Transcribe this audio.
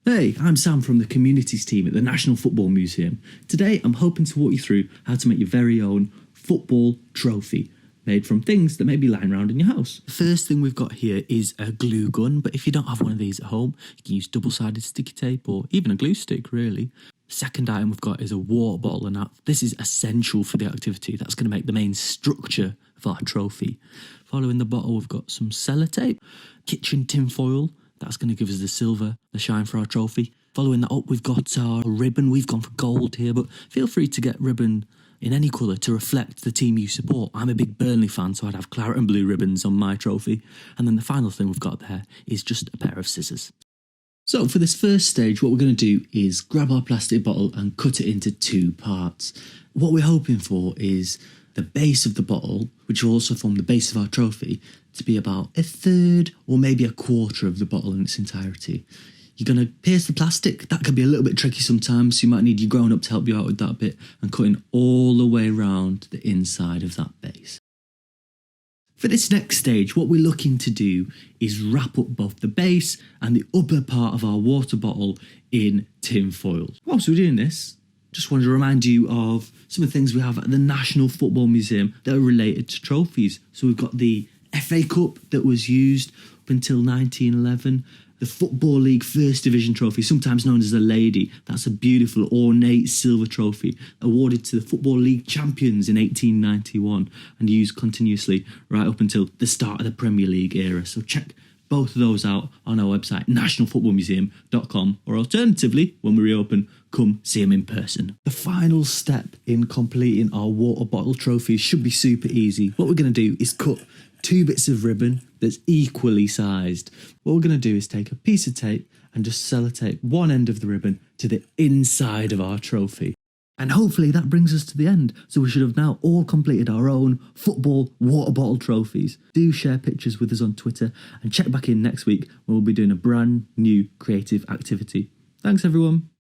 Hey, I'm Sam from the communities team at the National Football Museum. Today I'm hoping to walk you through how to make your very own football trophy, made from things that may be lying around in your house. The first thing we've got here is a glue gun, but if you don't have one of these at home, you can use double-sided sticky tape or even a glue stick, really. The second item we've got is a water bottle, and this is essential for the activity. That's going to make the main structure of our trophy. Following the bottle, we've got some sellotape, kitchen tin foil. That's going to give us the silver, the shine for our trophy. Following that up, we've got our ribbon. We've gone for gold here, but feel free to get ribbon in any colour to reflect the team you support. I'm a big Burnley fan, so I'd have claret and blue ribbons on my trophy. And then the final thing we've got there is just a pair of scissors. So for this first stage, what we're going to do is grab our plastic bottle and cut it into two parts. What we're hoping for is the base of the bottle, which will also form the base of our trophy, to be about a third or maybe a quarter of the bottle in its entirety. You're going to pierce the plastic. That can be a little bit tricky sometimes, so you might need your grown-up to help you out with that bit, and cutting all the way around the inside of that base. For this next stage, what we're looking to do is wrap up both the base and the upper part of our water bottle in tin foil. Whilst we're doing this, just wanted to remind you of some of the things we have at the National Football Museum that are related to trophies. So we've got the FA Cup that was used up until 1911, the Football League First Division trophy, sometimes known as the Lady. That's a beautiful ornate silver trophy awarded to the Football League champions in 1891 and used continuously right up until the start of the Premier League era. So check both of those out on our website, nationalfootballmuseum.com, or alternatively, when we reopen, come see them in person. The final step in completing our water bottle trophies should be super easy. What we're going to do is cut two bits of ribbon that's equally sized. What we're going to do is take a piece of tape and just sellotape one end of the ribbon to the inside of our trophy. And hopefully that brings us to the end. So we should have now all completed our own football water bottle trophies. Do share pictures with us on Twitter and check back in next week when we'll be doing a brand new creative activity. Thanks everyone.